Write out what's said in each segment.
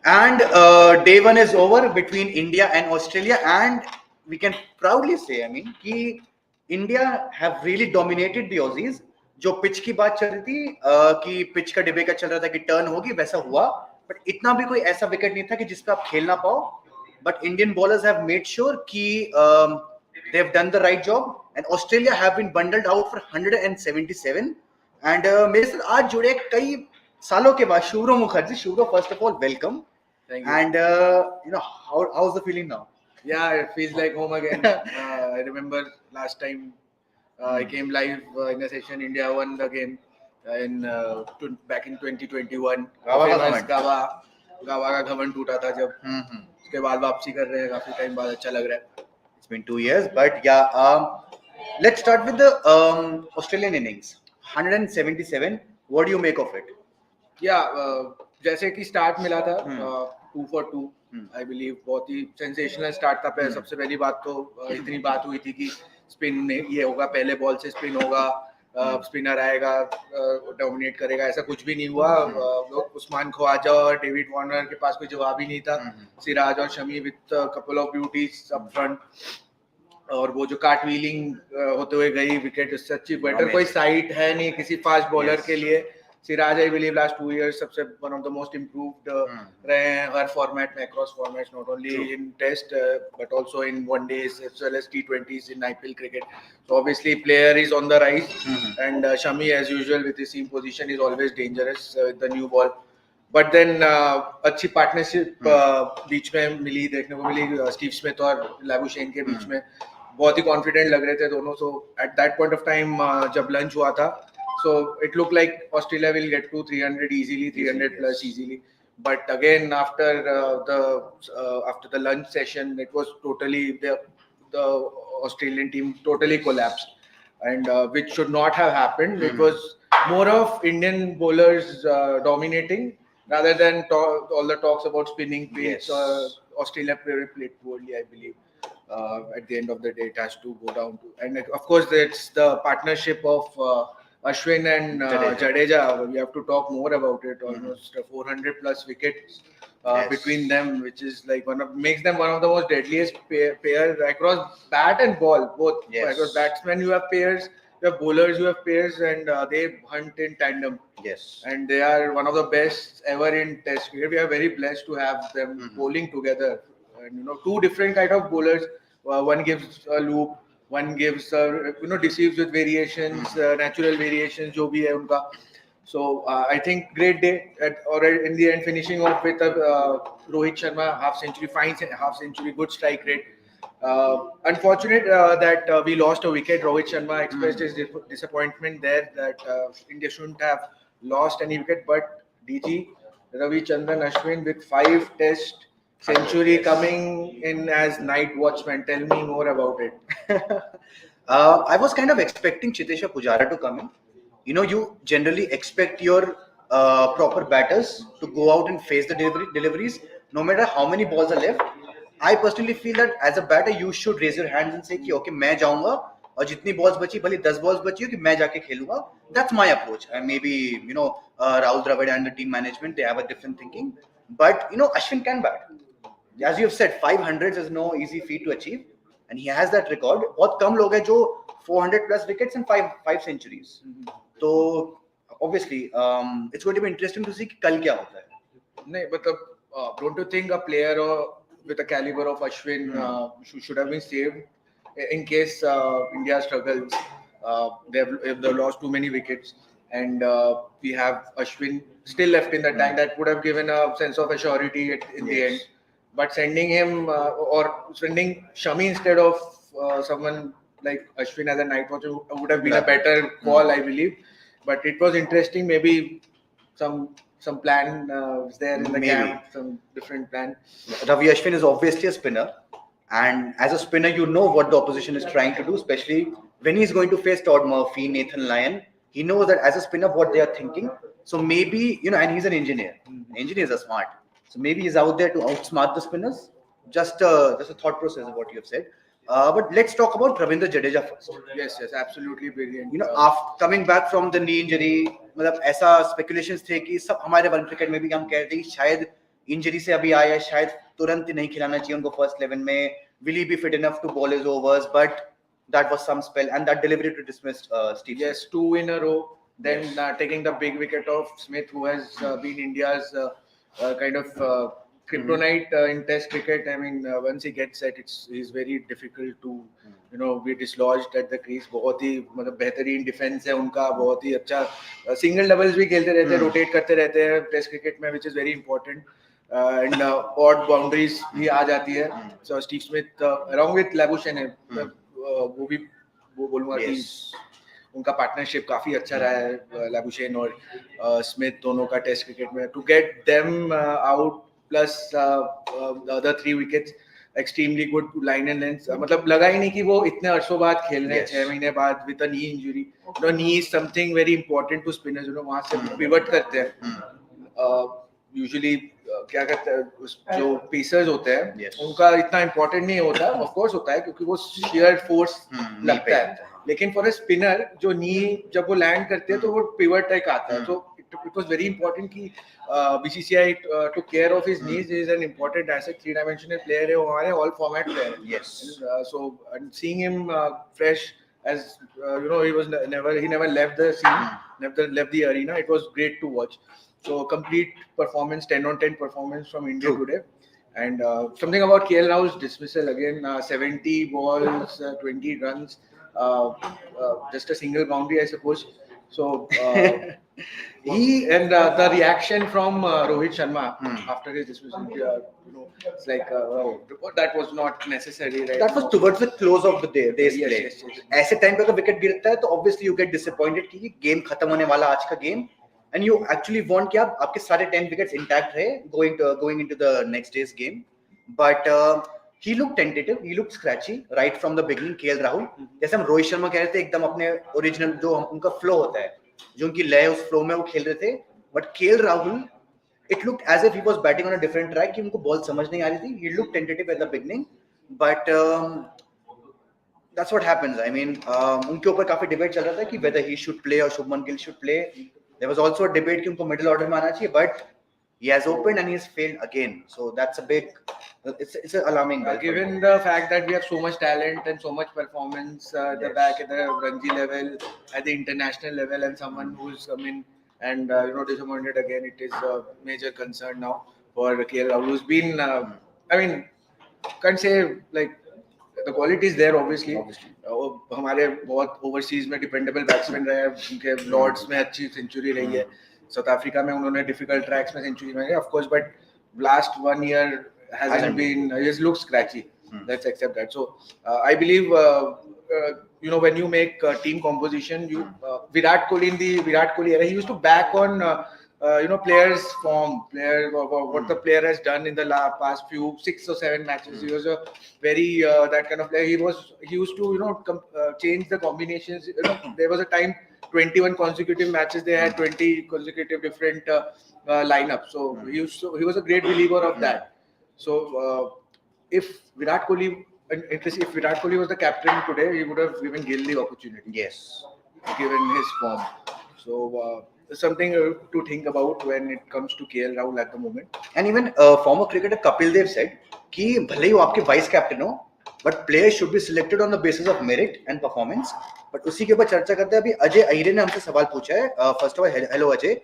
And day one is over between India and Australia, and we can proudly say, I mean, कि India have really dominated the Aussies. जो pitch की बात चल रही थी कि पिच का डिबे का चल रहा था कि टर्न होगी, वैसा हुआ, बट इतना भी कोई ऐसा विकेट नहीं था कि जिस पे आप खेल ना पाओ. But Indian bowlers have made sure कि they have done the right job, and Australia have been bundled out for 177. And मेरे साथ आज जुड़े कई सालों के बाद शुभ्रो Mukherjee. शुभ्रो, first of all, welcome. Thank you. And how's the feeling now? Yeah, it feels like home again. I remember last time I came live in a session. India won the game back in 2021. गावा का घमंड टूटा था जब. उसके बाद वापसी कर रहे हैं, काफी टाइम बाद अच्छा लग रहा है. It's been 2 years, but yeah. Let's start with the Australian innings. 177. What do you make of it? Yeah, जैसे कि स्टार्ट मिला था 2 for 2. आई बिलीव बहुत ही सेंसेशनल स्टार्ट था. सबसे पहली बात तो इतनी बात हुई थी कि स्पिन में ये होगा, पहले बॉल से स्पिन होगा, स्पिनर आएगा, डोमिनेट करेगा. ऐसा कुछ भी नहीं हुआ. उस्मान ख्वाजा और डेविड वार्नर के पास कोई जवाब ही नहीं था. सिराज और Shami with couple of beauties up front, और वो जो कार्ट व्हीलिंग होते हुए गई विकेट, उससे अच्छी बेटर कोई साइट है नहीं किसी फास्ट बॉलर के लिए. Siraj I believe last 2 years सबसे one of the most improved रहे हैं हर फॉर्मेट में, across formats, not only in test but also in one days as well as T20s in IPL cricket. So obviously player is on the rise, and Shami as usual with his seam position is always dangerous with the new ball. But then अच्छी partnership बीच में मिली, देखने को मिली Steve Smith और Labuschagne के बीच में. बहुत ही कॉन्फिडेंट लग रहे थे दोनों. So at that point of time जब लंच हुआ था, so it looked like Australia will get to 300 easily, 300 plus easily. But again, after the lunch session, it was totally the Australian team totally collapsed, and which should not have happened. It was more of Indian bowlers dominating rather than all the talks about spinning pitch. Australia played poorly, I believe. At the end of the day, it has to go down to, and of course, it's the partnership of Ashwin and Jadeja. We have to talk more about it. Almost 400 plus wickets between them, which is like makes them one of the most deadliest pairs across bat and ball both. Because batsmen you have pairs, you have bowlers you have pairs, and they hunt in tandem. And they are one of the best ever in Test cricket. We are very blessed to have them bowling together. And two different kind of bowlers. One gives a loop, one gives deceives with variations, natural variations जो भी है उनका. So I think great day or in the end finishing off with Rohit Sharma half century, fine half century, good strike rate. Unfortunate that we lost a wicket. Rohit Sharma expressed his disappointment there that India shouldn't have lost any wicket, but DG Ravichandran Ashwin with 5 test century coming in as night watchman. Tell me more about it. I was kind of expecting Chiteshwar Pujara to come in. You generally expect your proper batters to go out and face the deliveries, no matter how many balls are left. I personally feel that as a batter, you should raise your hands and say कि okay, मैं जाऊंगा और जितनी balls बची, भले 10 balls बची हो कि मैं जाके खेलूंगा. That's my approach. And maybe Rahul Dravid and the team management, they have a different thinking. But Ashwin can bat. As you have said, 500s is no easy feat to achieve, and he has that record. बहुत कम लोग हैं जो 400 plus wickets and 5 centuries. So obviously, it's going to be interesting to see कि कल क्या होता है. नहीं, मतलब don't you think a player with a caliber of Ashwin should have been saved in case India struggles? They've lost too many wickets, and we have Ashwin still left in the tank. That would have given a sense of assurity in the end. But sending him or sending Shami instead of someone like Ashwin as a night watcher would have been a better call, I believe. But it was interesting. Maybe some plan is there in the camp, some different plan. Ravi Ashwin is obviously a spinner, and as a spinner, you know what the opposition is trying to do, especially when he's going to face Todd Murphy, Nathan Lyon. He knows that as a spinner what they are thinking. So maybe and he's an engineer. Engineers are smart. So maybe he's out there to outsmart the spinners. Just a thought process of what you have said. But let's talk about Ravindra Jadeja first. Yes, absolutely brilliant. After coming back from the knee injury, मतलब ऐसा speculations थे कि सब हमारे one cricket में भी हम कह रहे थे कि शायद इंजरी से अभी आया है, शायद तुरंत नहीं खिलाना चाहिए उनको फर्स्ट 11 में, will he be fit enough to bowl his overs, but that was some spell and that delivery to dismiss Steve Yes, Smith. 2 in a row. Then Yes. taking the big wicket of Smith, who has been India's kind of kryptonite in Test cricket. I mean, once he gets set, he's very difficult to be dislodged at the crease. बहुत ही मतलब बेहतरीन defence है उनका, बहुत ही अच्छा single doubles भी खेलते रहते हैं, रोटेट करते रहते हैं टेस्ट क्रिकेट में, which is very important. And odd boundaries भी आ जाती है. So Steve Smith along with Labuschagne वो भी वो बोलूँगा कि उनका पार्टनरशिप काफी अच्छा रहा है लाबुशेन और स्मिथ दोनों का टेस्ट क्रिकेट में. To get them out plus the other 3 wickets, extremely good line and length. मतलब लगा ही नहीं कि वो इतने अरसों बाद खेल रहे हैं, 6 महीने बाद with a knee injury. Knee is something very important to spinners. वहां से पिवट करते हैं यूजुअली. क्या कहते हैं जो पेसर्स होते हैं उनका इतना इंपॉर्टेंट नहीं होता. ऑफ कोर्स होता है क्योंकि वो शेयर फोर्स लगता है, लेकिन फॉर अ स्पिनर जो नी जब वो लैंड करते हैं तो वो पिवट टाइप आता है. तो it was very important कि BCCI took care of his knees. He is an important asset, 3-dimensional player है वो हमारे, all format player है. Yes. So and seeing him fresh as he never left the scene, never left the arena. It was great to watch. So complete performance, 10 on 10 performance from India today. And something about KL Rahul's dismissal again, 70 balls, 20 runs, just a single boundary, I suppose. So he and the reaction from Rohit Sharma after his dismissal, it's like that was not necessary. Right? That was towards the close of the day's play. Yes. ऐसे time पे अगर wicket गिरता है तो obviously you get disappointed कि game खत्म होने वाला आज का game, and you actually want कि आपके सारे 10 wickets intact रहे going into the next day's game. But he looked tentative, he looked scratchy right from the beginning. KL Rahul, जैसे हम रोहित शर्मा कह रहे थे, एकदम अपने ओरिजिनल जो उनका फ्लो होता है, जो उनकी लय उस फ्लो में वो खेल रहे थे. But KL Rahul, it looked as if he was batting on a different track, कि उनको बॉल समझ नहीं आ रही थी. He looked tentative at the beginning, but that's what happens. I mean, उनके ऊपर काफी डिबेट चल रहा था कि whether he should play or Shubman Gill should play. There was also a debate कि उनको middle order में आना चाहिए, but he has opened and he has failed again. So that's a big, it's an alarming. Given the fact that we have so much talent and so much performance at the back, at the Ranji level, at the international level, and someone who's come in and disappointed again, it is a major concern now for KL Rahul, who's been, I mean, can't say like the quality is there obviously. हमारे बहुत overseas में dependable batsman रहे हैं, उनके Lord's में अच्छी century रही है, साउथ अफ्रीका में उन्होंने डिफिकल्ट ट्रैक्स में सेंचुरी मारी of course, but last 1 year hasn't been, he has looked scratchy. Let's accept that. So I believe when you make team composition, you Virat Kohli in the Virat Kohli era, he used to back on players form, what the player has done in the past few 6 or 7 matches. He was a very that kind of player. He used to change the combinations. There was a time 21 consecutive matches they had 20 consecutive different lineups. So he was a great believer of that. So if Virat Kohli was the captain today, he would have given Gill the opportunity. Yes, given his form. So something to think about when it comes to KL Rahul at the moment. And even former cricketer Kapil Dev said कि भले ही वो आपके vice captain हो, but players should be selected on the basis of merit and performance. But उसी के ऊपर चर्चा करते हैं. अभी अजय अहिरे ने हमसे सवाल पूछा है. First of all, hello Ajay.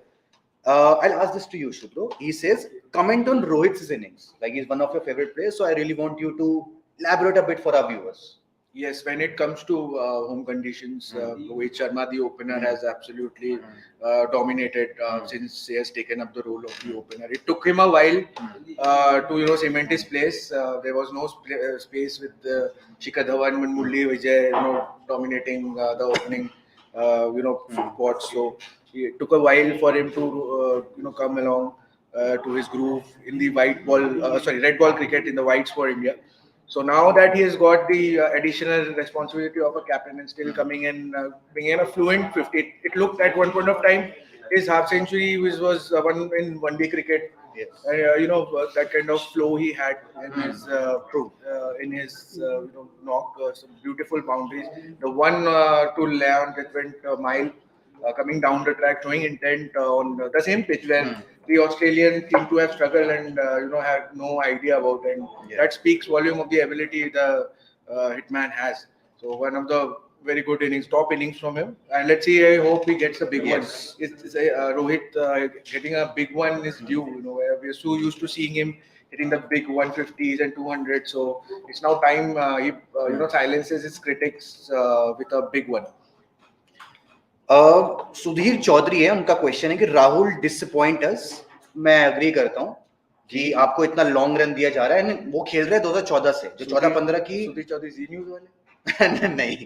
I'll ask this to you, Shubro. He says, comment on Rohit's innings. Like, he's one of your favorite players, so I really want you to elaborate a bit for our viewers. Yes, when it comes to home conditions, Rohit Sharma, the opener, has absolutely dominated since he has taken up the role of the opener. It took him a while to cement his place. There was no space with Shikhar Dhawan and Murli Vijay dominating the opening spots. So it took a while for him to come along to his groove in the red ball cricket in the whites for India. So now that he has got the additional responsibility of a captain and still coming in, bringing in a fluent 50, it looked at one point of time his half century was one in one-day cricket. Yes. That kind of flow he had in his knock, some beautiful boundaries. The one to land that went a mile. coming down the track, showing intent on the same pitch where the Australian seem to have struggled and had no idea about, and that speaks volume of the ability the hitman has. So one of the very good innings, top innings from him, and let's see. I hope he gets a big one. Rohit getting a big one is due. Where we're so used to seeing him hitting the big 150s and 200s. So it's now time he silences his critics with a big one. Sudhir Chaudhary है, उनका question है कि Rahul disappoint अस. मैं agree करता हूं कि आपको इतना लॉन्ग रन दिया जा रहा है. वो खेल रहे हैं 2014 से, जो 14-15 की. सुधीर चौधरी जी न्यूज़ वाले नहीं,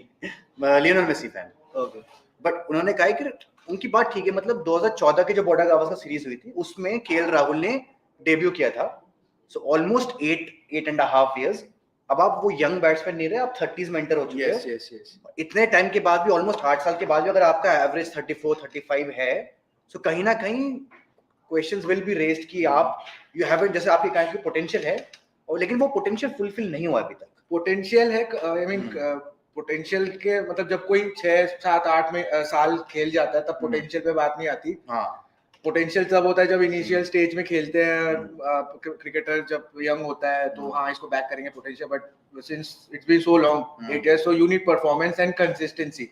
Lionel Messi fan. Okay, but उन्होंने कहा कि उनकी बात ठीक है. मतलब 2014 की जो बॉर्डर गावस्कर सीरीज हुई थी उसमें केएल राहुल ने डेब्यू किया था. So almost 8.5 years. अब आप वो यंग बैट्समैन नहीं रहे, आप 30s में एंटर हो चुके हो. इतने टाइम के बाद भी, ऑलमोस्ट 8 साल के बाद भी अगर आपका एवरेज 34-35 है, सो कहीं ना कहीं क्वेश्चंस विल बी रेज्ड कि आप यू हैवंट, जैसे आपके कहा कि पोटेंशियल है और लेकिन वो पोटेंशियल फुलफिल नहीं हुआ अभी तक. पोटेंशियल है, आई मीन पोटेंशियल के मतलब जब कोई 6-7-8 में साल खेल जाता है तब पोटेंशियल पे बात नहीं आती. पोटेंशियल तब होता है जब इनिशियल स्टेज में खेलते हैं क्रिकेटर, जब यंग होता है तो हाँ इसको बैक करेंगे potential. But since it's been so long 8 years, so you need performance and consistency.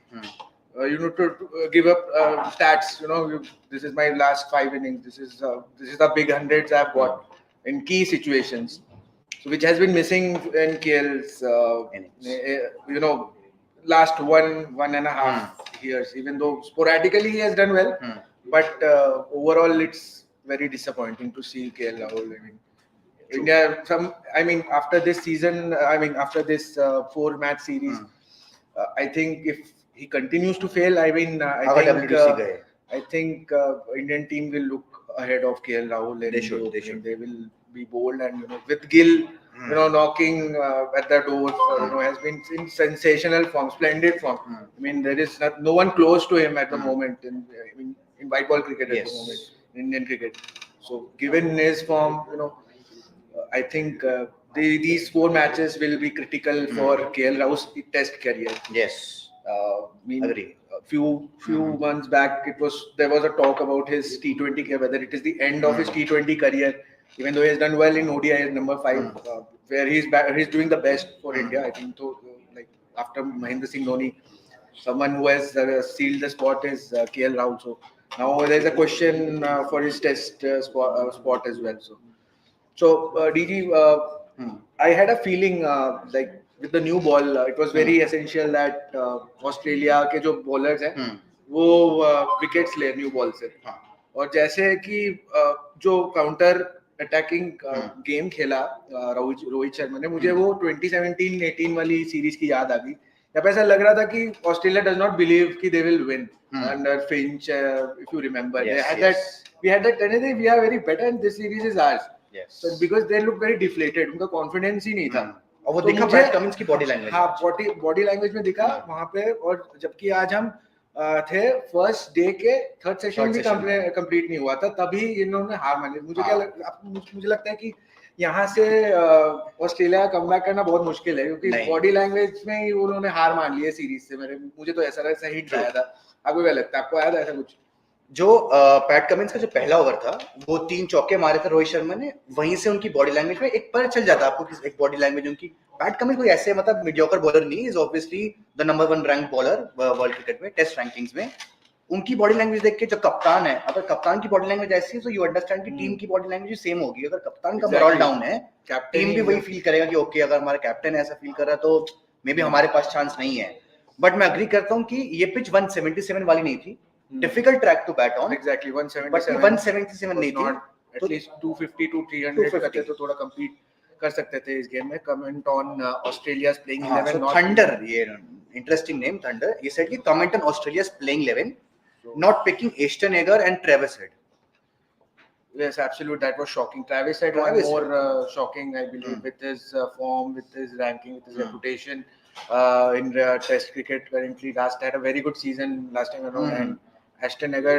You need to give up stats. This is my last 5 innings. This is the big hundreds I've got in key situations. So which has been missing in KL's last one and a half years. Even though sporadically he has done well, but overall it's very disappointing to see KL Rahul. I mean, after this season, after this 4-match series, I think if he continues to fail, I think Indian team will look ahead of KL Rahul. And they should. They will be bold, and with Gill, knocking at the door, has been in sensational form, splendid form. I mean, there is no one close to him at the moment in white ball cricket at the moment, in Indian cricket. So given his form, I think these 4 matches will be critical for KL Rahul's test career. Yes. Agree. A few months back, there was a talk about his T20 career, whether it is the end of his T20 career, even though he has done well in ODI as number 5, where he's doing the best for India. I think so. Like after Mahendra Singh Dhoni, someone who has sealed the spot is KL Rahul. So now there is a question for his test spot as well. So DG, I had a feeling like with the new ball, it was very essential that Australia के जो bowlers हैं वो wickets ले new ball से. और जैसे कि जो counter attacking game खेला रोहित शर्मा ने, मुझे वो 2017-18 वाली सीरीज की याद आ गई. जब ऐसा लग रहा था कि ऑस्ट्रेलिया does not believe कि they will win under Finch. If you remember, we had that tendency, we are very better and this series is ours. Yes. So because they look very deflated, उनका confidence ही नहीं था. और वो दिखा PAT Cummins की body language. हाँ, body language में दिखा वहाँ पे. और जबकि आज हम थे फर्स्ट डे के थर्ड सेशन भी कंप्लीट नहीं हुआ था, तभी इन्होंने हार मान ली. मुझे लगता है कि यहाँ से ऑस्ट्रेलिया का कमबैक करना बहुत मुश्किल है, क्योंकि बॉडी लैंग्वेज में ही उन्होंने हार मान ली है सीरीज से. मुझे तो ऐसा लगा हिट आया था. आपको क्या लगता है, आपको आया था ऐसा कुछ? जो पैट कमिंस का जो पहला ओवर था वो 3 चौके मारे थे रोहित शर्मा ने, वहीं से उनकी बॉडी लैंग्वेज में एक पर चल जाता आपको कि एक बॉडी लैंग्वेज उनकी. पैट कमिंस कोई ऐसे मतलब मीडियोकर बॉलर नहीं, is obviously the number 1 rank bowler world cricket में टेस्ट रैंकिंग्स में. उनकी बॉडी लैंग्वेज देख के जो कप्तान है, अगर कप्तान की बॉडी लैंग्वेज ऐसी है तो यू अंडरस्टैंड कि टीम की बॉडी लैंग्वेज सेम होगी. अगर कप्तान का मोरल डाउन है, टीम भी वही फील करेगा कि ओके अगर हमारा कैप्टन ऐसा फील कर रहा है तो मे बी हमारे पास चांस नहीं है. बट मैं एग्री करता हूँ कि ये पिच 177 वाली नहीं थी. Difficult track to bat on. Exactly, 177. But 177 नहीं थी. At least 250 to 300 करते तो थोड़ा compete कर सकते थे इस गेम में. Comment on Australia's playing 11. So Thunder, ये interesting name Thunder. He said कि comment on Australia's playing 11, not picking Ashton Agar and Travis Head. Yes, absolutely. That was shocking. Travis Head was more shocking, I believe, with his form, with his ranking, with his reputation in Test cricket currently. Had a very good season last time around. And Ashton Agar,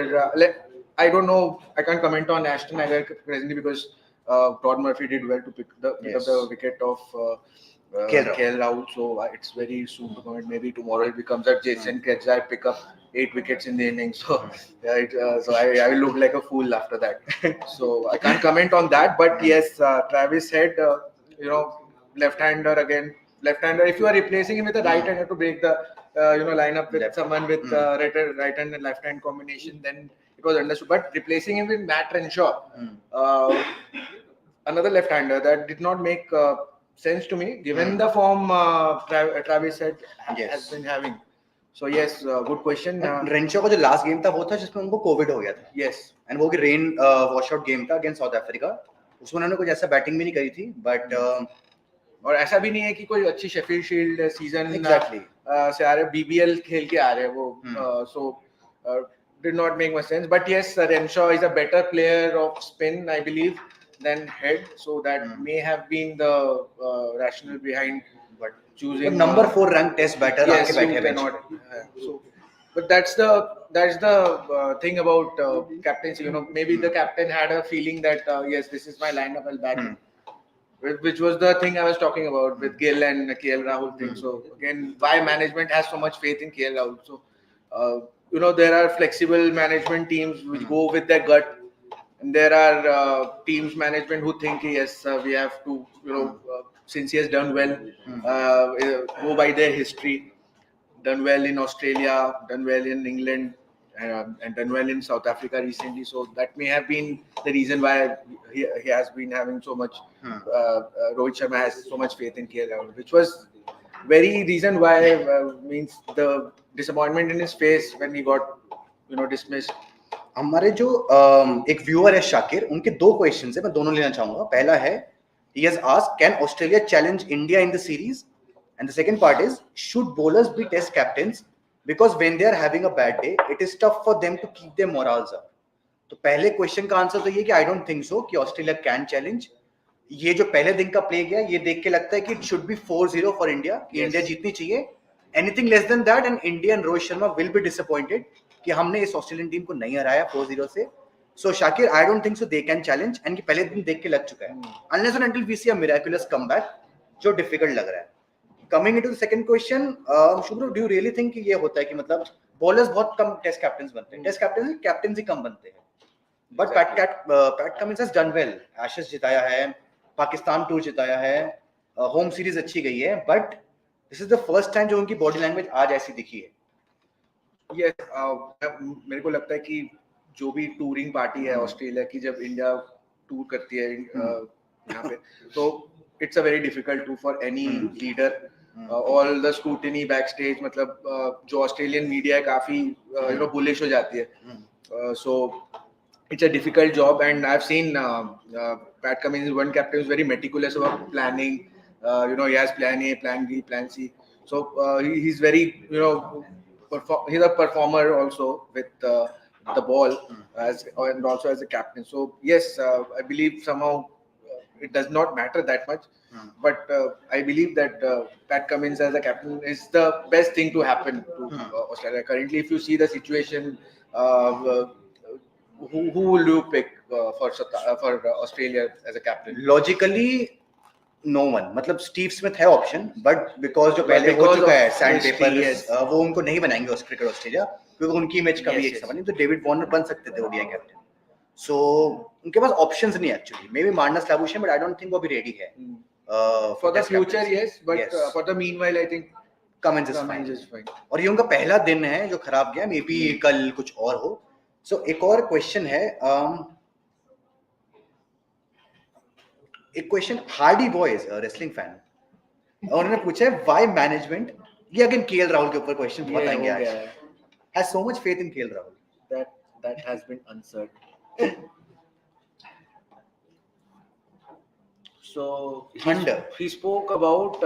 I don't know. I can't comment on Ashton Agar presently because Todd Murphy did well to pick up the wicket of KL Rahul. So it's very soon to comment. Maybe tomorrow he becomes a Jason Kejai, pick up 8 wickets in the inning. So I will look like a fool after that. So I can't comment on that. But yes, Travis Head, left-hander again. Left-hander. If you are replacing him with a right-hander to break the lineup with someone with right hand and left hand combination, then it was understood. But replacing him with Matt Renshaw, another left-hander, that did not make sense to me, given the form Travis has been having. So yes, good question. रेंशो का जो last game था वो था जिसमें उनको Covid हो गया था. Yes. एंड वो रेन वॉश आउट गेम था अगेंस्ट साउथ अफ्रीका. उसमें उन्होंने कुछ ऐसा बैटिंग भी नहीं करी थी, बट और ऐसा भी नहीं है कि कोई अच्छी शेफील्ड शील्ड सीजन Exactly. से आ रहे, बीबीएल खेल के आ रहे हैं वो. So did not make much sense. But yes, Renshaw is a better player of spin, I believe, than Head. So that may have been the rationale behind choosing number 4 ranked test batter. Yes, you cannot. So, but that's the thing about captaincy. Maybe the captain had a feeling that yes, this is my lineup, I'll back it. Which was the thing I was talking about with Gill and KL Rahul thing. So again, why management has so much faith in KL Rahul? So there are flexible management teams which go with their gut, and there are teams management who think yes, we have to since he has done well, go by their history, done well in Australia, done well in England, and done well in South Africa recently. So that may have been the reason why he has been having so much. Rohit Sharma has so much faith in KL Rahul, which was very reason why means the disappointment in his face when he got dismissed. हमारे जो एक viewer है शाकिर, उनके 2 questions है, मैं दोनों लेना चाहूंगा. पहला है, he has asked, can Australia challenge India in the series? And the second part is, should bowlers be test captains? Because when they are having a bad day, it is tough for them to keep their morals up. तो पहले question का answer तो ये कि I don't think so कि Australia can challenge. ये जो पहले दिन का प्ले गया, ये देख के लगता है कि it should be 4-0 for India, कि इंडिया जीतनी चाहिए. Anything less than that and India and Rohit Sharma will be disappointed कि हमने इस ऑस्ट्रेलियन टीम को नहीं हराया 4-0 से. So Shakir, I don't think so they can challenge, and कि पहले दिन देख के लग चुका है. Unless and until we see a miraculous comeback, जो difficult लग रहा है. Coming into the second question, Shubhru, do you really think कि ये होता है कि मतलब bowlers बहुत कम टेस्ट कैप्टन्स बनते हैं. टेस्ट कैप्टन्स ही कम बनते हैं. But Pat Cummins has done well. Ashes जिताया है, पाकिस्तान टूर जिताया है, होम सीरीज अच्छी गई है. But this is the first time जो उनकी बॉडी लैंग्वेज आज ऐसी दिखी है. Yes, मेरे को लगता है कि जो भी टूरिंग पार्टी है ऑस्ट्रेलिया की, जब इंडिया टूर करती है यहाँ पे, तो it's a very difficult tour for any leader. All the scrutiny back stage, मतलब जो ऑस्ट्रेलियन मीडिया है काफी बुलिश हो जाती है. सो it's a difficult job, and I've seen Pat Cummins, one captain, is very meticulous about planning. He has plan A, plan B, plan C. So he's very he's a performer also with the ball and also as a captain. So yes, I believe somehow it does not matter that much, but I believe that Pat Cummins as a captain is the best thing to happen to Australia currently. If you see the situation, who will you pick for Australia as a captain? Logically, no one. मतलब Steve Smith है option, but because जो पहले हो चुका है sand paper, वो उनको नहीं बनाएंगे क्रिकेट ऑस्ट्रेलिया, क्योंकि उनकी इमेज कभी एक समान नहीं. तो डेविड वार्नर बन सकते थे ओडीआई कैप्टन. सो उनके पास ऑप्शंस नहीं actually. Maybe Marnus Labuschagne, but I don't think वो अभी रेडी है. For the future, yes, but for the meanwhile, I think Cummins is fine. और ये उनका पहला दिन है जो खराब गया. मे बी कल कुछ और हो. सो एक और क्वेश्चन है, एक question Hardy boys wrestling fan, उन्होंने पूछा है व्हाई मैनेजमेंट, ये अगेन केएल राहुल के ऊपर क्वेश्चन बहुत आएंगे आज, has so much faith in KL Rahul. That has been answered. So he spoke about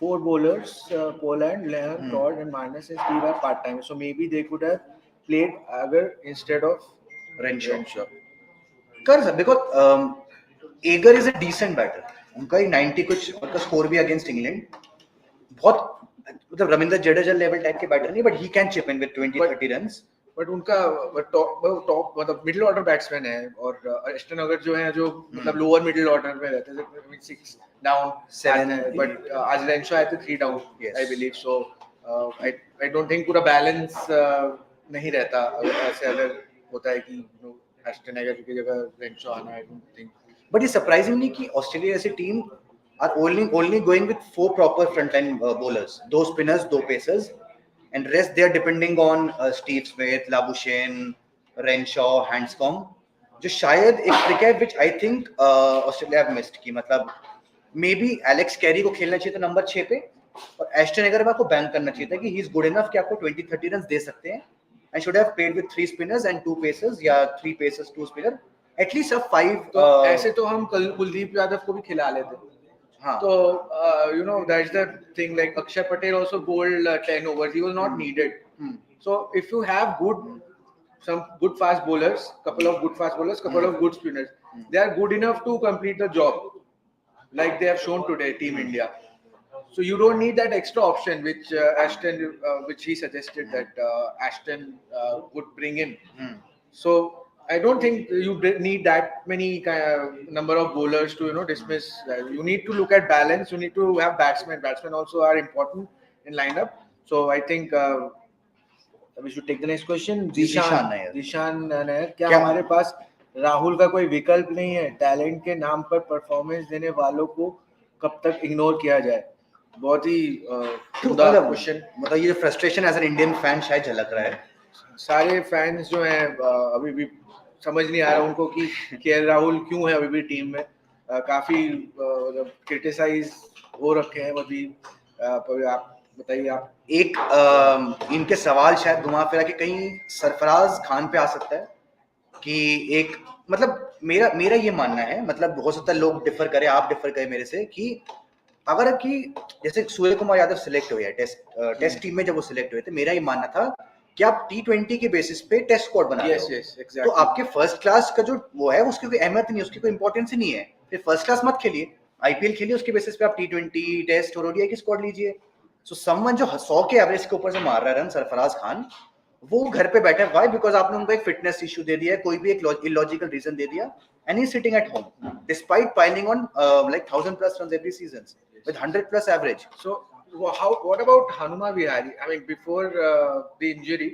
4 bowlers, Poland, Leon, Todd, and Marnus and Steve are part-time. So maybe they could have played Agar instead of Renshaw. Because Agar is a decent batter. उनका 90 कुछ उनका score भी against England, बहुत मतलब Ravindra Jadeja level type के batter नहीं, but he can chip in with 20-30 runs. But उनका top मतलब मिडिल ऑर्डर बैट्समैन है, और एस्टन अगर जो है जो मतलब लोअर मिडिल ऑर्डर में रहते हैं, 6 डाउन 7 बट आज रेंशो आए थे 3 down Yes. I believe. So I don't think पूरा बैलेंस नहीं रहता अगर ऐसे अगर होता है कि एस्टन अगर की जगह रेंशो आना. आई don't think. But it's surprisingly कि ऑस्ट्रेलिया ऐसी team are only going with 4 proper frontline bowlers, 2 spinners, 2 pacers, and rest they are depending on Steve Smith, Labuschagne, Renshaw, Hanscom, जो शायद एक ट्रिक है which I think Australia have missed कि मतलब may be Alex Carey को खेलना चाहिए था नंबर 6 पे, और एस्टन अगर को बैंक करना चाहिए था कि ही इज गुड इनफ कि आपको 20-30 रन दे सकते हैं, and should have played with 3 spinners and 2 pacers या 3 pacers 2 spinner, एटलीस्ट अब 5. तो ऐसे तो हम कल कुलदीप यादव को भी खिला लेते. हाँ. So, that's the thing. Like Akshay Patel also bowled 10 overs. He was not needed. So, if you have some good fast bowlers, couple of good fast bowlers, couple of good spinners, they are good enough to complete the job, like they have shown today, Team India. So you don't need that extra option which which he suggested that Ashton would bring in. So I don't think you need that many number of bowlers to dismiss. You need to look at balance. You need to have batsmen. Batsmen also are important in lineup. So I think we should take the next question. Zishan Nair. क्या हमारे पास राहुल का कोई विकल्प नहीं है? Talent के नाम पर परफॉर्मेंस देने वालों को कब तक इग्नोर किया जाए? बहुत ही क्वेश्चन. मतलब ये frustration as an Indian fan शायद झलक रहा है. सारे फैंस जो हैं अभी भी समझ नहीं आ रहा उनको कि केएल राहुल क्यों है अभी भी टीम में. काफी क्रिटिसाइज हो रखे हैं अभी. आप बताइए. आप एक इनके सवाल शायद घुमा फिरा कि कहीं सरफराज खान पे आ सकता है कि एक मतलब मेरा ये मानना है, मतलब हो सकता है लोग डिफर करें, आप डिफर करें मेरे से, कि अगर कि जैसे सूर्य कुमार यादव सिलेक्ट हुए हैं टेस्ट टीम में, जब वो सिलेक्ट हुए थे, मेरा ये मानना था कि आप T20 के बेसिस पे टेस्ट स्क्वाड बना रहे हो. exactly. तो आपके फर्स्ट क्लास का जो वो है उसकी कोई अहमियत नहीं, उसकी कोई इंपॉर्टेंस ही नहीं है. फिर फर्स्ट क्लास मत खेलिए, IPL खेलिए, उसके बेसिस पे आप T20 टेस्ट और ODI की स्क्वाड लीजिए. सो समवन जो 100 के एवरेज के ऊपर से मार रहा है रन, सरफराज खान, वो घर पे बैठा है. व्हाई? बिकॉज आपने उनको एक फिटनेस इशू दे दिया है, कोई भी एक इलॉजिकल रीजन दे दिया, and he sitting at home despite piling on like 1000+ runs every season with 100+ average. So what about Hanuma Vihari? I mean, before the injury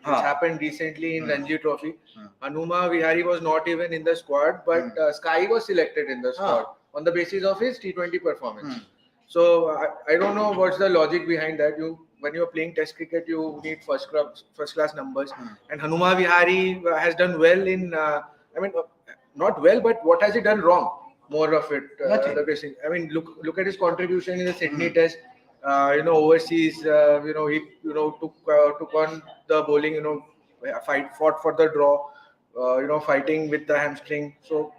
which happened recently in Ranji Trophy, Hanuma Vihari was not even in the squad, but Sky was selected in the squad on the basis of his T20 performance. So I don't know what's the logic behind that. When you're playing Test cricket, you need first class numbers, and Hanuma Vihari has done well in. I mean, not well, but what has he done wrong? More of it. I mean, look at his contribution in the Sydney Test. Overseas, he took on the bowling. Fought for the draw. Fighting with the hamstring. So,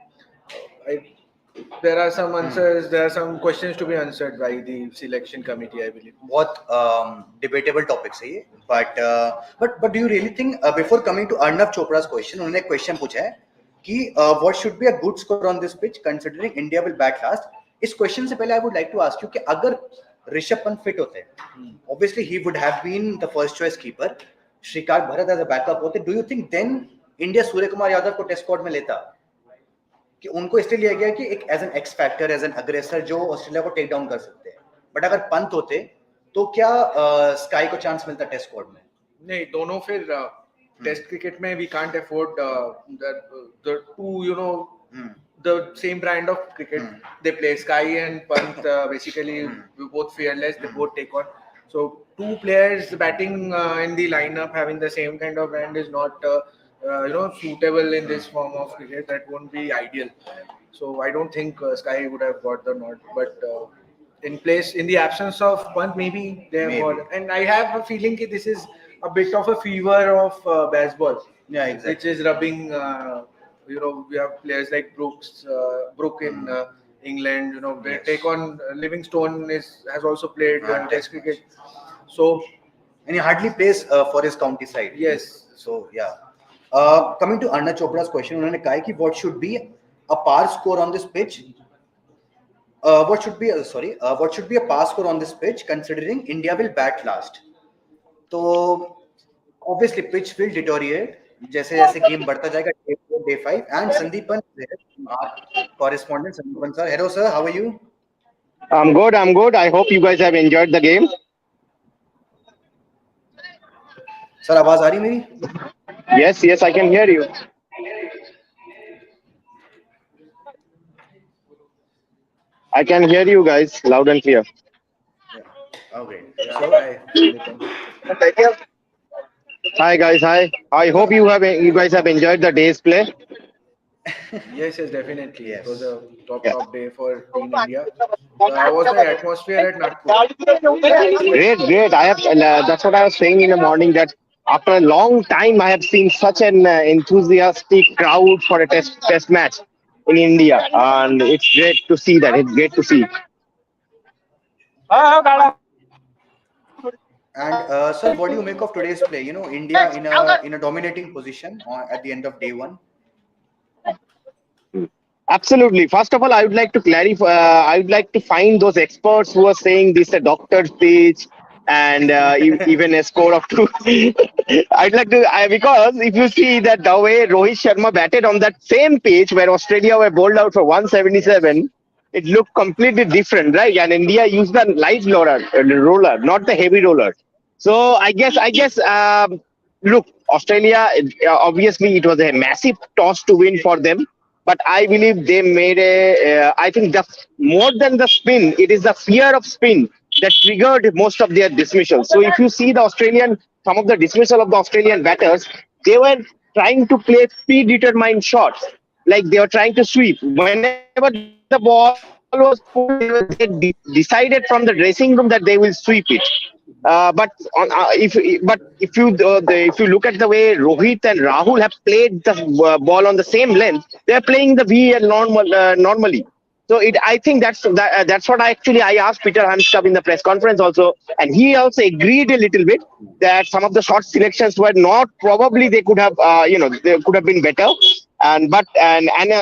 there are some answers. There are some questions to be answered by the selection committee, I believe. बहुत debatable topics है ये, but do you really think before coming to Arnav Chopra's question, उन्होंने question पूछा है कि what should be a good score on this pitch considering India will bat last? इस question से पहले I would like to ask you कि अगर Rishabh Pant fit होते, obviously he would have been the first choice keeper. Srikanth Bharat as a backup होते, do you think then India Surya Kumar Yadav को test squad में लेता? कि उनको इसलिए लिया गया कि एक as an X factor, as an aggressor जो ऑस्ट्रेलिया को टेक डाउन कर सकते हैं. बट अगर पंत होते तो क्या स्काई को चांस मिलता टेस्ट स्क्वाड में? नहीं, दोनों फिर टेस्ट क्रिकेट में we can't afford the two the same brand of cricket they play. Sky and Pant basically both fearless, they both take on. So two players batting in the lineup having the same kind of brand is not suitable in this form of cricket. That won't be ideal. So I don't think Sky would have got the nod, but in the absence of Pant, maybe they have got. And I have a feeling that this is a bit of a fever of baseball. Yeah, exactly. Which is rubbing. We have players like Brook in England. They take on Livingstone has also played Test cricket. So, and he hardly plays for his county side. Yes. So yeah. Coming to Arnav Chopra's question, उन्होंने कहा कि what should be a par score on this pitch? What should be a par score on this pitch considering India will bat last? तो obviously pitch will deteriorate जैसे जैसे game बढ़ता जाएगा day 4, day 5 and Sandeepan is here, our correspondent Sandeepan sir. Hello sir, how are you? I'm good. I'm good. I hope you guys have enjoyed the game. Sir आवाज आ रही मेरी? Yes, yes, I can hear you. I can hear you guys loud and clear. Yeah. Oh great. Yeah, So hi, Sandeepan. Hi guys. Hi. I hope you guys have enjoyed the day's play. Yes, yes, definitely. It was yes. a Yeah. top day for Team India. So, how was the atmosphere at Nagpur? Great, great. I have. That's what I was saying in the morning. That after a long time, I have seen such an enthusiastic crowd for a test match in India, and it's great to see that. It's great to see. And sir, what do you make of today's play? You know, India in a dominating position at the end of day one. Absolutely. First of all, I would like to clarify. I would like to find those experts who are saying this a doctor's pitch and even a score of two. I'd like to because if you see that the way Rohit Sharma batted on that same pitch where Australia were bowled out for Yes. 177, it looked completely different, right? And India used the light roller, not the heavy roller. So I guess, look, Australia. Obviously, it was a massive toss to win for them, but I believe they made a. I think the more than the spin, it is the fear of spin that triggered most of their dismissals. So if you see the some of the dismissal of the Australian batters, they were trying to play speed-determined shots, like they were trying to sweep. Whenever the ball was pulled, they decided from the dressing room that they will sweep it. But if you look at the way Rohit and Rahul have played the ball on the same length, they are playing the VL normally. So I think that's what I asked Peter Hanskov in the press conference also, and he also agreed a little bit that some of the shot selections were not probably they could have they could have been better. And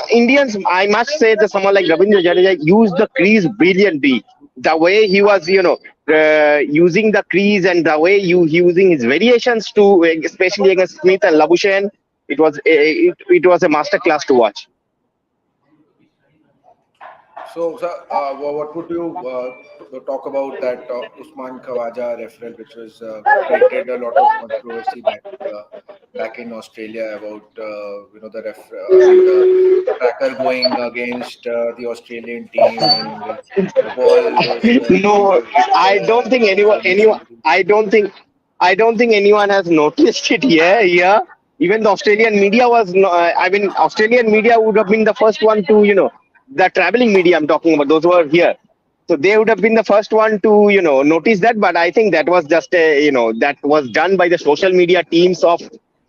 Indians, I must say that someone like Ravindra Jadeja used the crease brilliantly. The way he was, using the crease and the way he using his variations to, especially against Smith and Labuschagne, it was a masterclass to watch. So, sir, what would you talk about that Usman Khawaja referral, which was created a lot of controversy back in Australia about the the tracker going against the Australian team, and the ball was No, hit I don't think anyone. somebody. I don't think anyone has noticed it here. Yeah, even the Australian media was. No, I mean, Australian media would have been the first one to, the traveling media I'm talking about. Those who are here, so they would have been the first one to, notice that. But I think that was just that was done by the social media teams of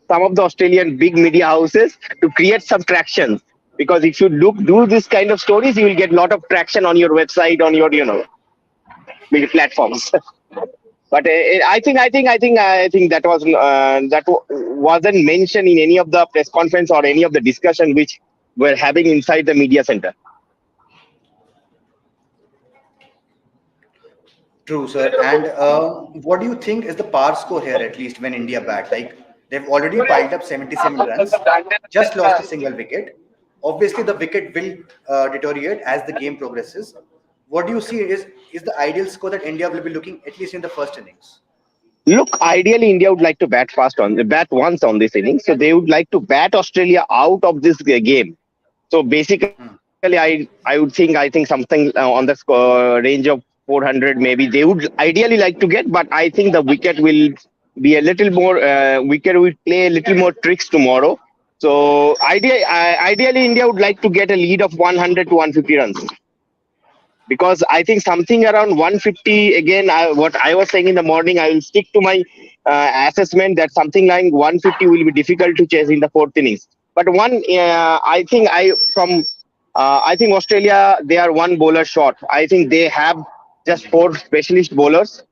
some of the Australian big media houses to create some traction. Because if you do this kind of stories, you will get a lot of traction on your website, on your big platforms. But I think wasn't mentioned in any of the press conference or any of the discussion which we're having inside the media center. True, sir. And what do you think is the par score here, at least when India bat? Like, they've already piled up 77 runs, just lost a single wicket. Obviously, the wicket will deteriorate as the game progresses. What do you see is the ideal score that India will be looking at least in the first innings? Look, ideally, India would like to bat once on this inning. So they would like to bat Australia out of this game. So basically, Hmm. I think something on the range of 400 maybe they would ideally like to get, but I think the wicket will be a little more. Wicket will play a little more tricks tomorrow. So ideally, India would like to get a lead of 100 to 150 runs, because I think something around 150 again. What I was saying in the morning, I will stick to my assessment that something like 150 will be difficult to chase in the fourth innings. But I think Australia, they are one bowler short. I think they have just four specialist bowlers.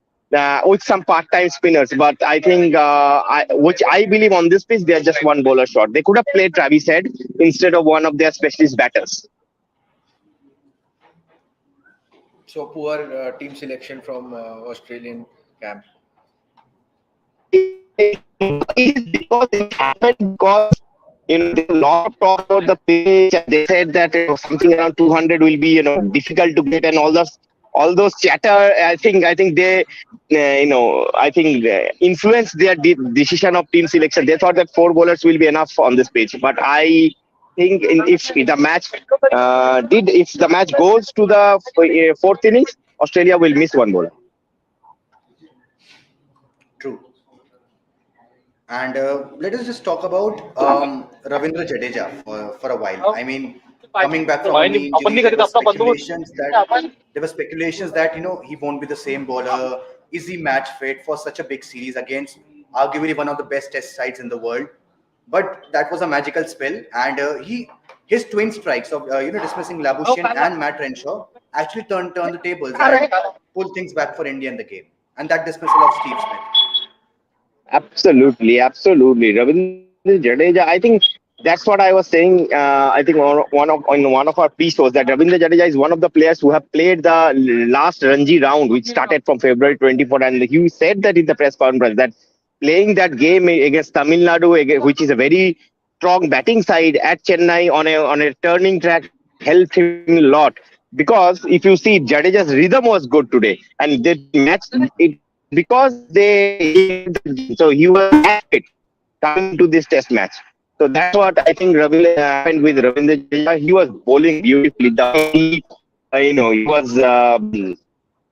With some part-time spinners, but I think which I believe on this pitch they are just one bowler short. They could have played Travis Head instead of one of their specialist batters. So poor team selection from Australian camp. it is because it happened because there was a lot of talk about the pitch, and they said that something around 200 will be difficult to get, and all those chatter. I think they I think influenced their decision of team selection. They thought that four bowlers will be enough on this pitch, but I think if the match goes to the fourth innings, Australia will miss one bowler. True. And let us just talk about Ravindra Jadeja for a while. I mean, coming back from a knee injury, there were speculations that he won't be the same bowler. Is he match fit for such a big series against arguably one of the best test sides in the world? But that was a magical spell, and his twin strikes of dismissing Labuschagne and Matt Renshaw actually turned the tables and pulled things back for India in the game. And that dismissal of Steve Smith. Absolutely, absolutely. Ravindra Jadeja, I think that's what I was saying. I think on one of our pre-shows that Ravindra Jadeja is one of the players who have played the last Ranji round, which started from February 24, and he said that in the press conference that playing that game against Tamil Nadu, which is a very strong batting side at Chennai on a turning track, helped him a lot. Because if you see, Jadeja's rhythm was good today, and the match it was because so he was match fit coming into this test match. So that's what I think happened with Ravindra Jadeja. He was bowling beautifully. He was.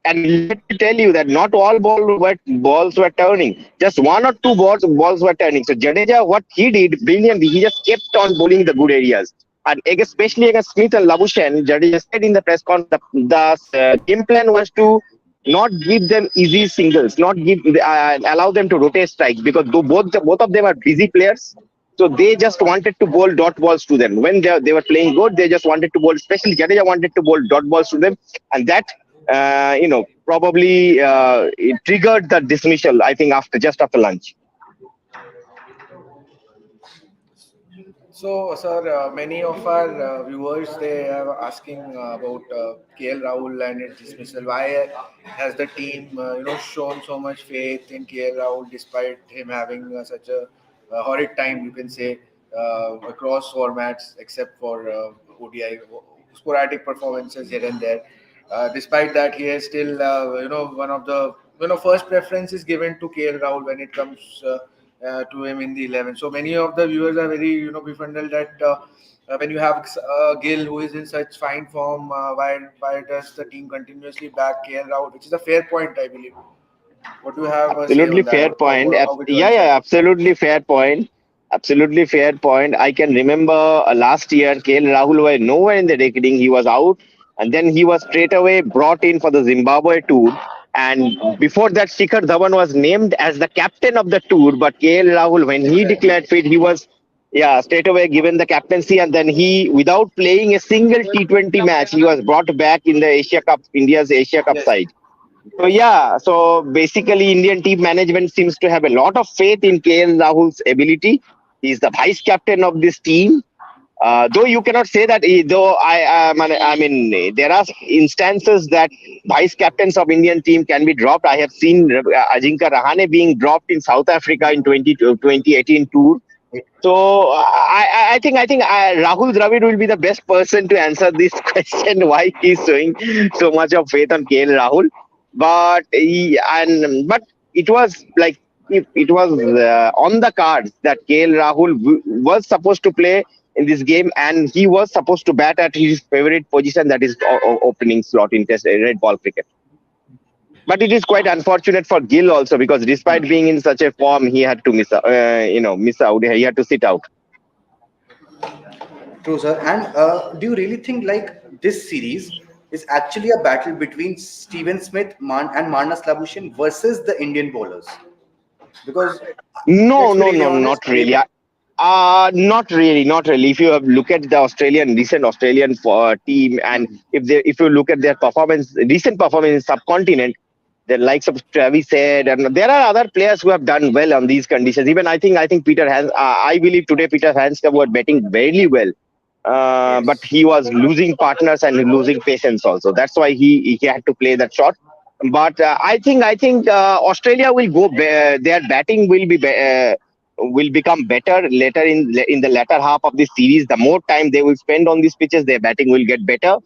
And let me tell you that not all balls were turning. Just one or two balls were turning. So Jadeja, what he did brilliantly, he just kept on bowling the good areas. And especially against Smith and Labuschagne, Jadeja said in the press conference the game plan was to not give them easy singles, not give allow them to rotate strikes because both of them are busy players. So they just wanted to bowl dot balls to them. When they were playing good, they just wanted to bowl, especially Jadeja wanted to bowl dot balls to them. And that, probably it triggered the dismissal, I think, just after lunch. So, sir, many of our viewers they are asking about KL Rahul and its dismissal. Why has the team, shown so much faith in KL Rahul despite him having such a horrid time, you can say, across formats except for ODI, sporadic performances here and there. Despite that, he is still, one of the, first preference is given to KL Rahul when it comes. To him in the 11. So many of the viewers are very, befuddled that when you have Gill who is in such fine form, why does the team continuously back KL Rahul? Which is a fair point, I believe. What do you have say Absolutely on that? fair point. How would you Yeah, answer yeah, that? absolutely fair point. Absolutely fair point. I can remember last year, KL Rahul was nowhere in the reckoning. He was out, and then he was straight away brought in for the Zimbabwe tour. And before that, Shikhar Dhawan was named as the captain of the tour. But KL Rahul, when he Exactly. declared fit, he was straight away given the captaincy, and then he, without playing a single T20 match, he was brought back in the Asia Cup, India's Asia Cup Yes. side. So yeah, so basically Indian team management seems to have a lot of faith in KL Rahul's ability. He's the vice captain of this team. Though you cannot say that, though I mean, there are instances that vice captains of Indian team can be dropped. I have seen Ajinkya Rahane being dropped in South Africa in 2018 tour. So I think Rahul Dravid will be the best person to answer this question. Why he's showing so much of faith on KL Rahul, but it was like it was on the cards that KL Rahul was supposed to play in this game, and he was supposed to bat at his favorite position, that is opening slot in Test red ball cricket. But it is quite unfortunate for Gill also because despite being in such a form, he had to miss out. He had to sit out. True, sir. And do you really think like this series is actually a battle between Steven Smith and Marnus Labuschagne versus the Indian bowlers? Because No, let's be no, really no, honest, not really. Not really, not really. If you have look at the recent Australian team, and if you look at their recent performance in subcontinent, the likes of Travis said, and there are other players who have done well on these conditions. Even I think Peter Hans. I believe today Peter Hanskam was batting very well, but yes. he was losing partners and losing patience also. That's why he had to play that shot. But I think Australia will go. Their batting will become better later in the latter half of the series. The more time they will spend on these pitches, their batting will get better.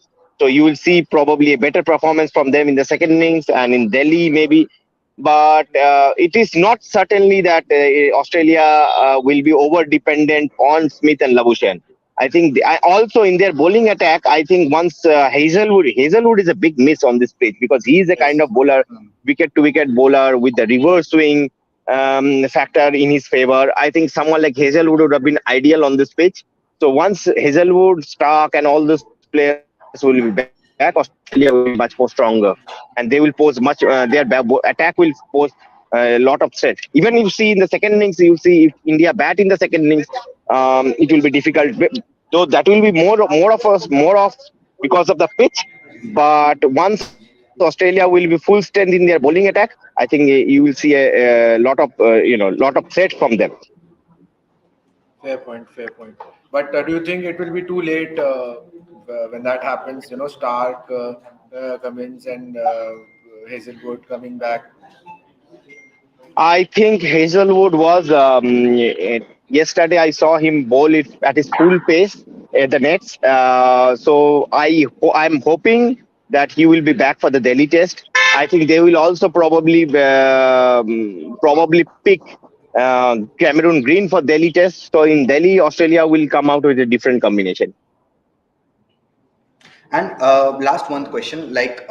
So you will see probably a better performance from them in the second innings and in Delhi maybe. But it is not certainly that Australia will be over dependent on Smith and Labuschagne. I think also in their bowling attack, I think once Hazelwood is a big miss on this pitch because he is a kind Yes. of bowler, wicket to wicket bowler with the reverse swing factor in his favor. I think someone like Hazelwood would have been ideal on this pitch. So once Hazelwood, Stark, and all those players will be back, Australia will be much more stronger, and they will pose much. Attack will pose a lot of threat. Even if you see in the second innings, you see if India bat in the second innings, it will be difficult. Though that will be more of because of the pitch. But once Australia will be full strength in their bowling attack, I think you will see a lot of threat from them. Fair point, fair point. But do you think it will be too late when that happens? You know, Stark, Cummins, and Hazelwood coming back. I think Hazelwood was yesterday. I saw him bowl it at his full pace at the nets. So I'm hoping that he will be back for the Delhi Test. I think they will also probably pick Cameron Green for Delhi Test. So in Delhi, Australia will come out with a different combination. And last one question, like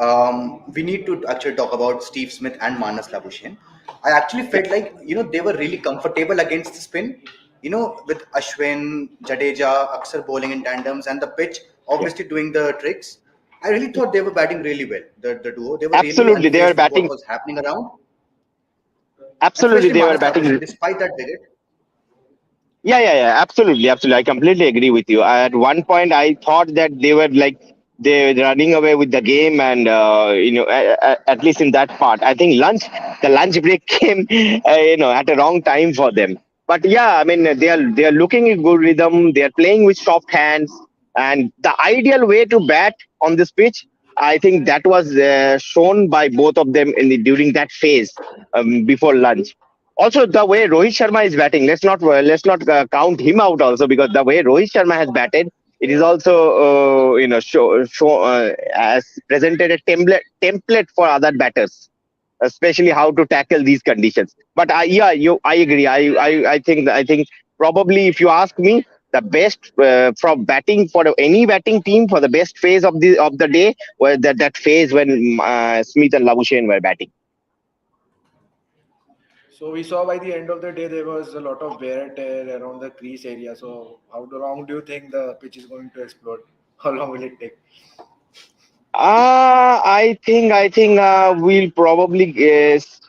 we need to actually talk about Steve Smith and Manas Labuschagne. I actually felt like they were really comfortable against the spin. With Ashwin, Jadeja, Aksar bowling in tandems, and the pitch Yeah. obviously doing the tricks. I really thought they were batting really well. The duo, they were really Absolutely, they were unfazed with what batting. was happening around, and Absolutely, especially they were Manas batting. Labuschagne, despite that wicket. Yeah. Absolutely, absolutely. I completely agree with you. At one point, I thought that they were running away with the game, and at least in that part, I think the lunch break came, at a wrong time for them. But yeah, I mean, they are looking in good rhythm. They are playing with soft hands, and the ideal way to bat on this pitch, I think that was shown by both of them during that phase before lunch. Also, the way Rohit Sharma is batting, let's not count him out also because the way Rohit Sharma has batted, it is also show as presented a template for other batters, especially how to tackle these conditions. But I agree. I think probably if you ask me, the best from batting for any batting team for the best phase of the day was that phase when Smith and Labuschagne were batting. So we saw by the end of the day there was a lot of wear and tear around the crease area. So how long do you think the pitch is going to explode? How long will it take? I think we'll probably guess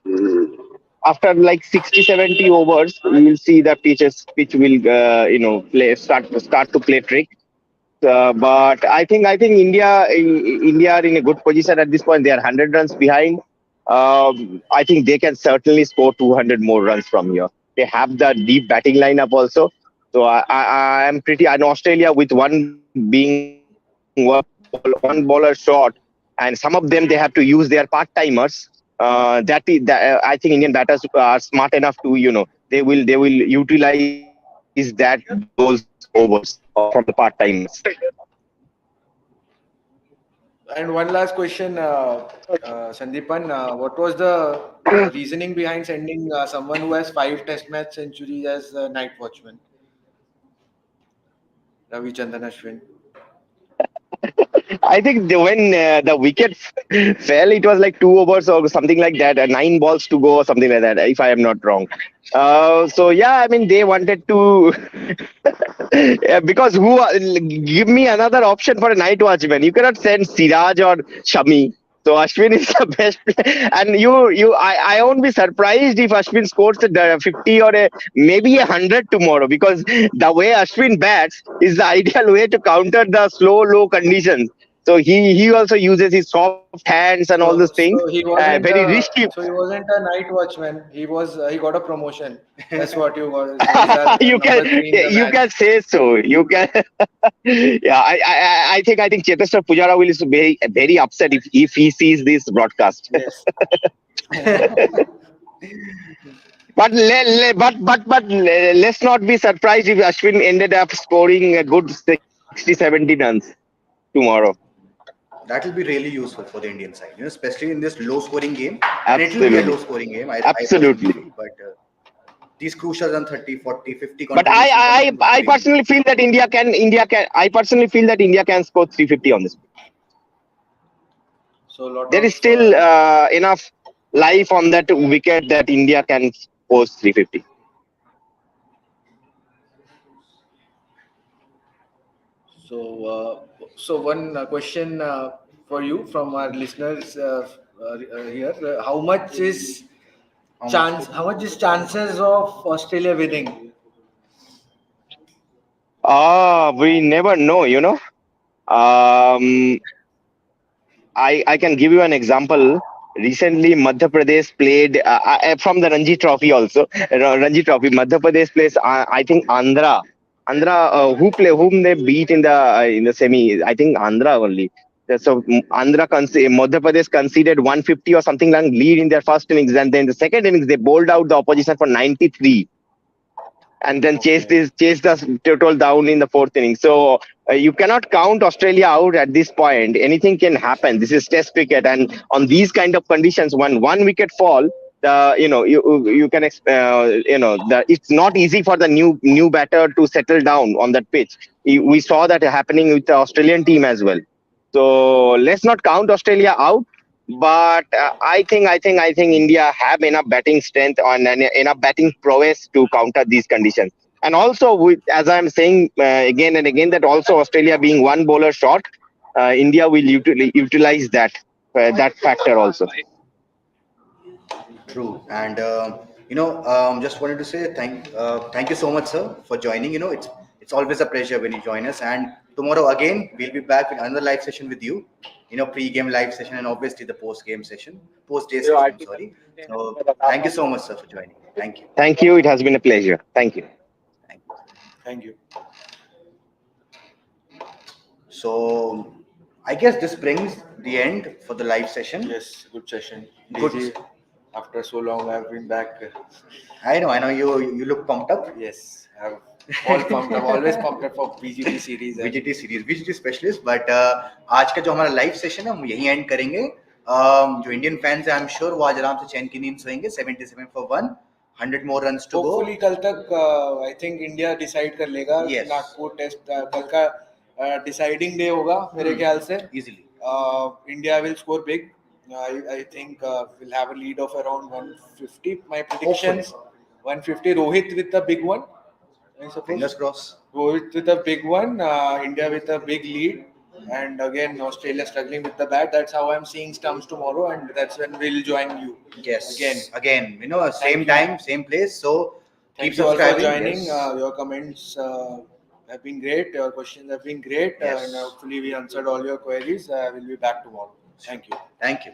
after like 60, 70 overs, we'll see the pitch will play start to play trick. But I think India are in a good position at this point. They are 100 runs behind. I think they can certainly score 200 more runs from here. They have the deep batting lineup also. So I am pretty. And Australia with one bowler short, and some of them they have to use their part timers. I think Indian batters are smart enough to they will utilize those overs from the part timers. And one last question, Sandeepan. What was the reasoning behind sending someone who has 5 Test match centuries as night watchman, Ravichandran Ashwin? I think when the wicket fell, it was like 2 overs or something like that, 9 balls to go or something like that, if I am not wrong. So yeah, I mean they wanted to yeah, because give me another option for a night watchman. You cannot send Siraj or Shami. So Ashwin is the best, and I won't be surprised if Ashwin scores a 50 or maybe 100 tomorrow because the way Ashwin bats is the ideal way to counter the slow low conditions. So he also uses his soft hands and all those things. So he wasn't Very risky. so he wasn't a night watchman. He got a promotion. That's what you got. So he's our You can number 3 in the you match. can say so. You can. Yeah, I think Cheteshwar Pujara will be very upset if he sees this broadcast. Yes. But let's not be surprised if Ashwin ended up scoring a good 60-70 runs tomorrow. That will be really useful for the Indian side, especially in this low scoring game. And it will be a Absolutely. low scoring game, I personally Absolutely. feel. But these crucial run 30, 40, 50 But contribution from him would be I really personally feel that I personally feel that India can score 350 on this. So a lot There of is still enough life on that wicket that India can post 350. so one question for you from our listeners here. How much is how chance? much. How much is chances of Australia winning? We never know. Um, I can give you an example. Recently, Madhya Pradesh played from the Ranji Trophy also. Ranji Trophy, Madhya Pradesh plays. I think Andhra. Andhra, whom they beat in the semi. I think Andhra only. So Madhya Pradesh conceded 150 or something like lead in their first innings, and then the second innings they bowled out the opposition for 93 and then Okay. chased us total down in the fourth inning. So you cannot count Australia out at this point. Anything can happen. This is Test cricket, and on these kind of conditions, when one wicket fall, you can it's not easy for the new batter to settle down on that pitch. We saw that happening with the Australian team as well. So let's not count Australia out. But I think India have enough batting strength and enough batting prowess to counter these conditions. And also, as I'm saying again and again, that also Australia being one bowler short, India will utilize that factor also. True, and just wanted to say thank you so much, sir, for joining. It's always a pleasure when you join us. And tomorrow again, we'll be back with another live session with you. Pre-game live session and obviously the post-game session, post-day session. I'm sorry. So thank you so much, sir, for joining. Thank you. Thank you. It has been a pleasure. Thank you. Thank you. Thank you. So I guess this brings the end for the live session. Yes, good session. Good. Easy. After so long, I've been back. I know. You look pumped up. Yes, I'm all pumped up. Always pumped up for BGT series. VGT series VGT specialist but आज का जो हमारा live session है हम यही and करेंगे जो Indian fans हैं आई एम श्योर वो आज आराम से चैन की नींद सोएंगे 77 for 1 100 more runs to go hopefully कल तक आई थिंक इंडिया डिसाइड कर लेगा Yes. नागपुर टेस्ट कल का डिसाइडिंग डे होगा मेरे ख्याल से easily India will score big. I think we'll have a lead of around 150. My predictions 150. Rohit with a big one. I suppose. fingers crossed Rohit with a big one. India with a big lead. And again, Australia struggling with the bat. That's how I'm seeing stumps tomorrow, and that's when we'll join you. yes Again. same you. time same place so keep Thank you all for subscribing joining. yes. Your comments have been great. Your questions have been great. Yes. And hopefully we answered all your queries. We'll be back tomorrow. Thank you. Thank you.